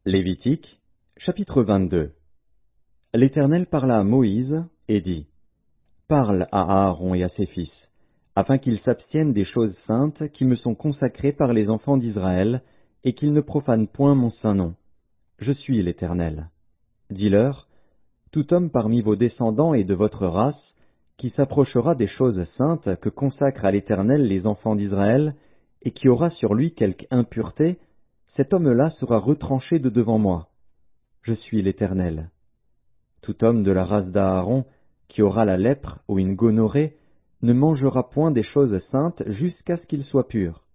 Lévitique, chapitre 22. L'Éternel parla à Moïse et dit, Parle à Aaron et à ses fils, afin qu'ils s'abstiennent des choses saintes qui me sont consacrées par les enfants d'Israël, et qu'ils ne profanent point mon saint nom. Je suis l'Éternel. Dis-leur, tout homme parmi vos descendants et de votre race, qui s'approchera des choses saintes que consacrent à l'Éternel les enfants d'Israël, et qui aura sur lui quelque impureté, cet homme-là sera retranché de devant moi. Je suis l'Éternel. Tout homme de la race d'Aaron, qui aura la lèpre ou une gonorrhée, ne mangera point des choses saintes jusqu'à ce qu'il soit pur.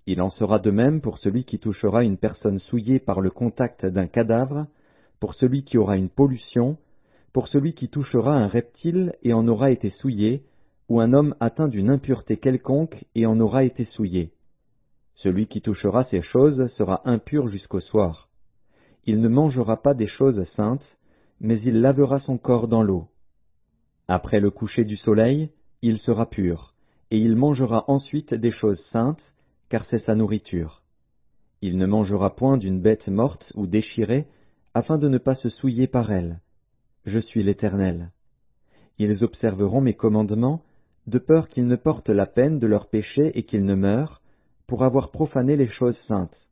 Il en sera de même pour celui qui touchera une personne souillée par le contact d'un cadavre, pour celui qui aura une pollution, pour celui qui touchera un reptile et en aura été souillé, ou un homme atteint d'une impureté quelconque et en aura été souillé. Celui qui touchera ces choses sera impur jusqu'au soir. Il ne mangera pas des choses saintes, mais il lavera son corps dans l'eau. Après le coucher du soleil, il sera pur, et il mangera ensuite des choses saintes, car c'est sa nourriture. Il ne mangera point d'une bête morte ou déchirée, afin de ne pas se souiller par elle. Je suis l'Éternel. Ils observeront mes commandements, de peur qu'ils ne portent la peine de leurs péchés et qu'ils ne meurent, pour avoir profané les choses saintes.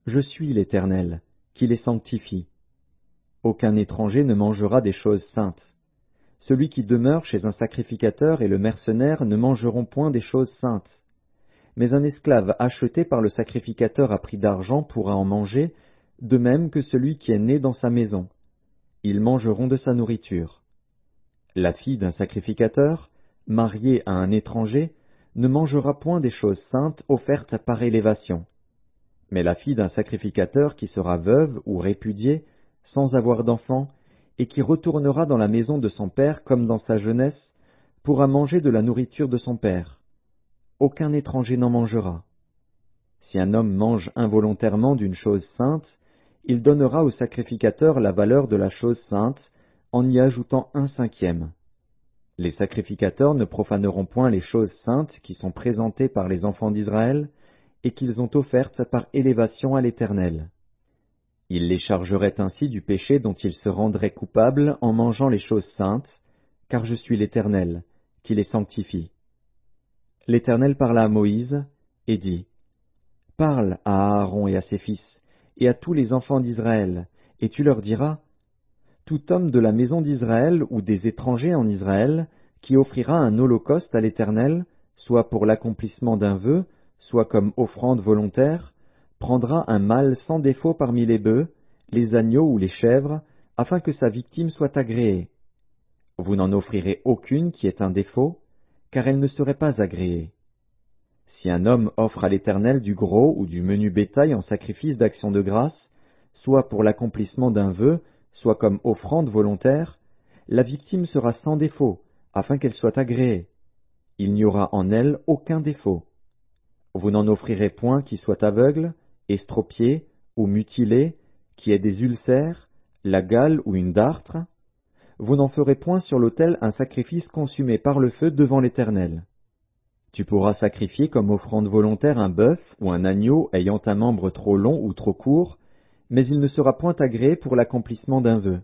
Je suis l'Éternel, qui les sanctifie. Aucun étranger ne mangera des choses saintes. Celui qui demeure chez un sacrificateur et le mercenaire ne mangeront point des choses saintes. Mais un esclave acheté par le sacrificateur à prix d'argent pourra en manger, de même que celui qui est né dans sa maison. Ils mangeront de sa nourriture. La fille d'un sacrificateur, mariée à un étranger, ne mangera point des choses saintes offertes par élévation. Mais la fille d'un sacrificateur qui sera veuve ou répudiée, sans avoir d'enfant, et qui retournera dans la maison de son père comme dans sa jeunesse, pourra manger de la nourriture de son père. Aucun étranger n'en mangera. Si un homme mange involontairement d'une chose sainte, il donnera au sacrificateur la valeur de la chose sainte, en y ajoutant 1/5. Les sacrificateurs ne profaneront point les choses saintes qui sont présentées par les enfants d'Israël, et qu'ils ont offertes par élévation à l'Éternel. Ils les chargeraient ainsi du péché dont ils se rendraient coupables en mangeant les choses saintes, car je suis l'Éternel, qui les sanctifie. L'Éternel parla à Moïse, et dit, Parle à Aaron et à ses fils, et à tous les enfants d'Israël, et tu leur diras, Tout homme de la maison d'Israël ou des étrangers en Israël, qui offrira un holocauste à l'Éternel, soit pour l'accomplissement d'un vœu, soit comme offrande volontaire, prendra un mâle sans défaut parmi les bœufs, les agneaux ou les chèvres, afin que sa victime soit agréée. Vous n'en offrirez aucune qui ait un défaut, car elle ne serait pas agréée. Si un homme offre à l'Éternel du gros ou du menu bétail en sacrifice d'action de grâce, soit pour l'accomplissement d'un vœu, soit comme offrande volontaire, la victime sera sans défaut, afin qu'elle soit agréée. Il n'y aura en elle aucun défaut. Vous n'en offrirez point qui soit aveugle, estropié ou mutilé, qui ait des ulcères, la gale ou une dartre. Vous n'en ferez point sur l'autel un sacrifice consumé par le feu devant l'Éternel. Tu pourras sacrifier comme offrande volontaire un bœuf ou un agneau ayant un membre trop long ou trop court, mais il ne sera point agréé pour l'accomplissement d'un vœu.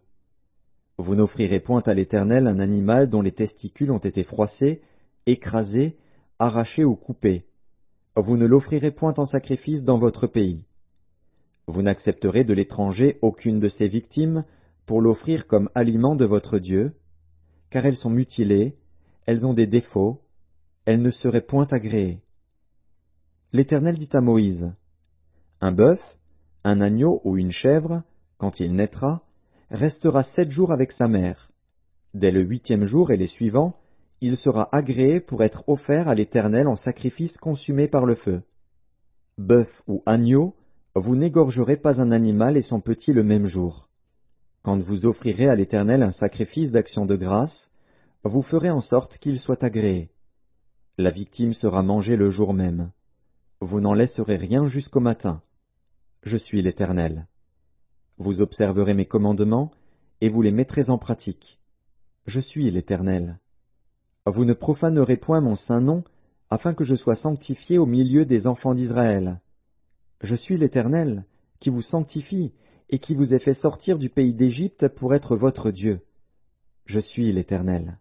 Vous n'offrirez point à l'Éternel un animal dont les testicules ont été froissés, écrasés, arrachés ou coupés. Vous ne l'offrirez point en sacrifice dans votre pays. Vous n'accepterez de l'étranger aucune de ses victimes pour l'offrir comme aliment de votre Dieu, car elles sont mutilées, elles ont des défauts, elles ne seraient point agréées. L'Éternel dit à Moïse, Un bœuf, un agneau ou une chèvre, quand il naîtra, restera 7 jours avec sa mère. Dès le 8e jour et les suivants, il sera agréé pour être offert à l'Éternel en sacrifice consumé par le feu. Bœuf ou agneau, vous n'égorgerez pas un animal et son petit le même jour. Quand vous offrirez à l'Éternel un sacrifice d'action de grâce, vous ferez en sorte qu'il soit agréé. La victime sera mangée le jour même. Vous n'en laisserez rien jusqu'au matin. Je suis l'Éternel. Vous observerez mes commandements, et vous les mettrez en pratique. Je suis l'Éternel. Vous ne profanerez point mon saint nom, afin que je sois sanctifié au milieu des enfants d'Israël. Je suis l'Éternel, qui vous sanctifie, et qui vous ai fait sortir du pays d'Égypte pour être votre Dieu. Je suis l'Éternel.